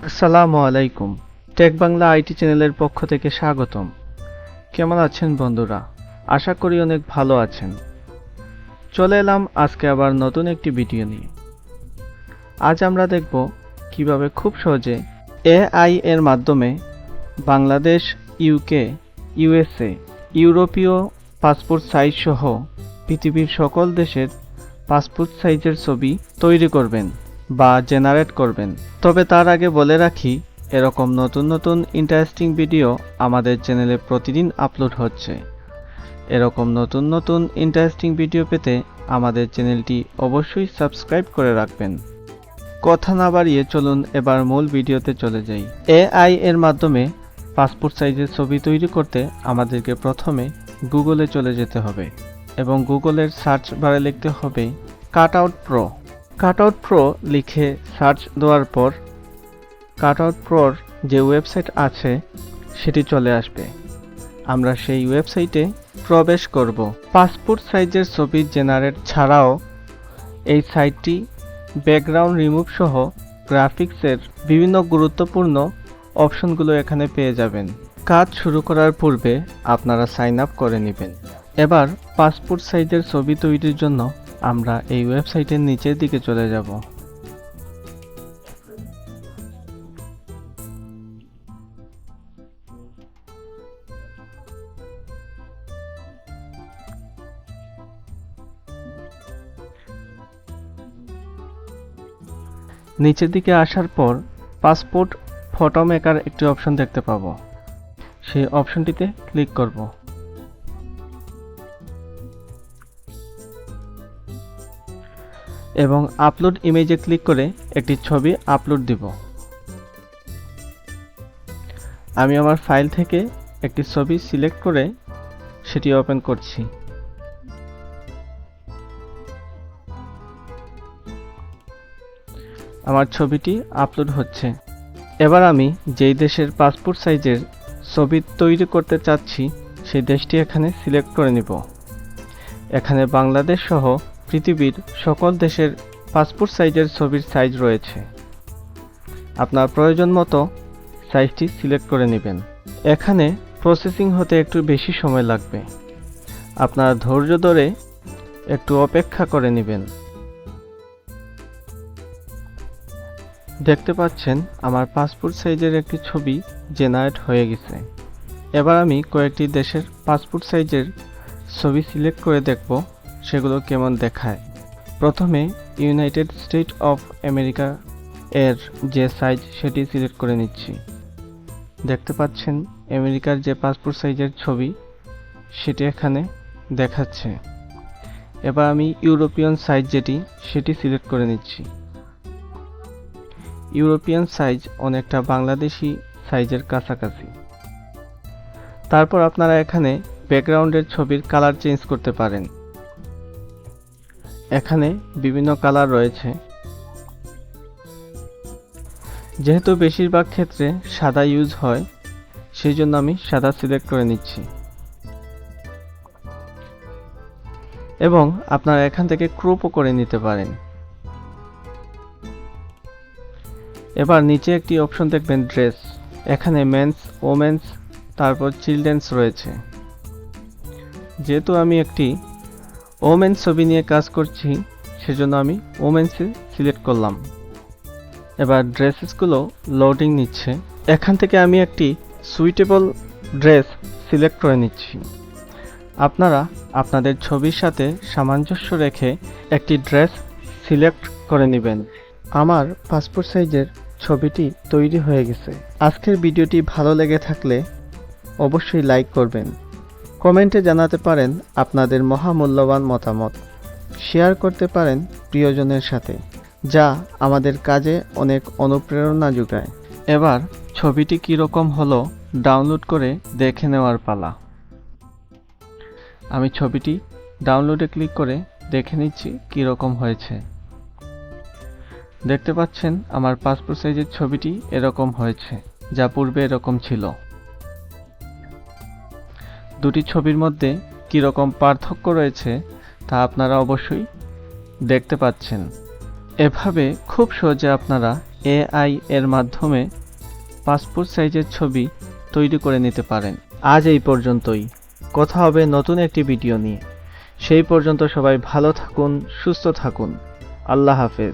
আসসালামু আলাইকুম। Take Bangla IT চ্যানেলের পক্ষ থেকে স্বাগতম। কেমন আছেন বন্ধুরা? আশা করি অনেক ভালো আছেন। চলে এলাম আজকে আবার নতুন একটি ভিডিও নিয়ে। আজ আমরা দেখব কিভাবে খুব সহজে এআই এর মাধ্যমে বাংলাদেশ, ইউকে, ইউএসএ, ইউরোপীয় পাসপোর্ট সাইজ সহ পৃথিবীর সকল দেশের পাসপোর্ট সাইজের ছবি তৈরি করবেন বা জেনারেট করবেন। তবে তার আগে বলে রাখি, এরকম নতুন নতুন ইন্টারেস্টিং ভিডিও আমাদের চ্যানেলে প্রতিদিন আপলোড হচ্ছে। এরকম নতুন নতুন ইন্টারেস্টিং ভিডিও পেতে আমাদের চ্যানেলটি অবশ্যই সাবস্ক্রাইব করে রাখবেন। কথা না বাড়িয়ে চলুন এবার মূল ভিডিওতে চলে যাই। এআই এর মাধ্যমে পাসপোর্ট সাইজের ছবি তৈরি করতে আমাদেরকে প্রথমে গুগলে চলে যেতে হবে এবং গুগলের সার্চ বারে লিখতে হবে কাটআউট প্রো। কাটআউট প্রো লিখে সার্চ দেওয়ার পর কাটআউট প্রোর যে ওয়েবসাইট আছে সেটি চলে আসবে। আমরা সেই ওয়েবসাইটে প্রবেশ করব। পাসপোর্ট সাইজের ছবি জেনারেট ছাড়াও এই সাইটটি ব্যাকগ্রাউন্ড রিমুভ সহ গ্রাফিক্সের বিভিন্ন গুরুত্বপূর্ণ অপশনগুলো এখানে পেয়ে যাবেন। কাজ শুরু করার পূর্বে আপনারা সাইন আপ করে নেবেন। এবার পাসপোর্ট সাইজের ছবি তৈরির জন্য আমরা এই ওয়েবসাইটের নিচের দিকে চলে যাব। নিচের দিকে আসার পর পাসপোর্ট ফটো মেকার একটি অপশন দেখতে পাবো। সেই অপশনটিতে ক্লিক করব। এবং আপলোড ইমেজে ক্লিক করে একটি ছবি আপলোড দিব। আমি আমার ফাইল থেকে একটি ছবি সিলেক্ট করে সেটি ওপেন করছি। আমার ছবিটি আপলোড হচ্ছে। এবার আমি যেই দেশের পাসপোর্ট সাইজের ছবি তৈরি করতে চাচ্ছি সেই দেশটি এখানে সিলেক্ট করে নিব। এখানে বাংলাদেশ সহ পৃথিবীর সকল দেশের পাসপোর্ট সাইজের ছবির সাইজ রয়েছে। আপনার প্রয়োজন মতো সাইজটি সিলেক্ট করে নেবেন। এখানে প্রসেসিং হতে একটু বেশি সময় লাগবে। আপনার ধৈর্য ধরে একটু অপেক্ষা করে নেবেন। দেখতে পাচ্ছেন আমার পাসপোর্ট সাইজের একটি ছবি জেনারেট হয়ে গেছে। এবার আমি কয়েকটি দেশের পাসপোর্ট সাইজের ছবি সিলেক্ট করে দেখব সেগুলো কেমন দেখায়। প্রথমে ইউনাইটেড স্টেট অফ আমেরিকা এর যে সাইজ সেটি সিলেক্ট করে নিচ্ছি। দেখতে পাচ্ছেন আমেরিকার যে পাসপোর্ট সাইজের ছবি সেটি এখানে দেখাচ্ছে। এবার আমি ইউরোপিয়ান সাইজ যেটি সেটি সিলেক্ট করে নিচ্ছি। ইউরোপিয়ান সাইজ অনেকটা বাংলাদেশি সাইজের কাছাকাছি। তারপর আপনারা এখানে ব্যাকগ্রাউন্ডের ছবির কালার চেঞ্জ করতে পারেন। এখানে বিভিন্ন কালার রয়েছে। যেহেতু বেশিরভাগ ক্ষেত্রে সাদা ইউজ হয় সেই জন্য আমি সাদা সিলেক্ট করে নিচ্ছি। এবং আপনারা এখান থেকে ক্রপও করে নিতে পারেন। এবার নিচে একটি অপশন দেখবেন ড্রেস। এখানে মেন্স, ওমেন্স, তারপর চিলড্রেন্স রয়েছে। যেহেতু আমি একটি ওমেন্স ছবি নিয়ে কাজ করছি সেজন্য আমি ওমেন্সে সিলেক্ট করলাম। এবার ড্রেসেসগুলো লোডিং নিচ্ছে। এখান থেকে আমি একটি সুইটেবল ড্রেস সিলেক্ট করে নিচ্ছি। আপনারা আপনাদের ছবির সাথে সামঞ্জস্য রেখে একটি ড্রেস সিলেক্ট করে নেবেন। আমার পাসপোর্ট সাইজের ছবিটি তৈরি হয়ে গেছে। আজকের ভিডিওটি ভালো লেগে থাকলে অবশ্যই লাইক করবেন। কমেন্টে জানাতে পারেন আপনাদের মহামূল্যবান মতামত। শেয়ার করতে পারেন প্রিয়জনের সাথে, যা আমাদের কাজে অনেক অনুপ্রেরণা যোগায়। এবার ছবিটি কীরকম হলো ডাউনলোড করে দেখে নেওয়ার পালা। আমি ছবিটি ডাউনলোডে ক্লিক করে দেখে নিচ্ছি কীরকম হয়েছে। দেখতে পাচ্ছেন আমার পাসপোর্ট সাইজের ছবিটি এরকম হয়েছে, যা পূর্বে এরকম ছিল। দুটি ছবির মধ্যে কীরকম পার্থক্য রয়েছে তা আপনারা অবশ্যই দেখতে পাচ্ছেন। এভাবে খুব সহজে আপনারা এআই এর মাধ্যমে পাসপোর্ট সাইজের ছবি তৈরি করে নিতে পারেন। আজ এই পর্যন্তই, কথা হবে নতুন একটি ভিডিও নিয়ে। সেই পর্যন্ত সবাই ভালো থাকুন, সুস্থ থাকুন। আল্লাহ হাফেজ।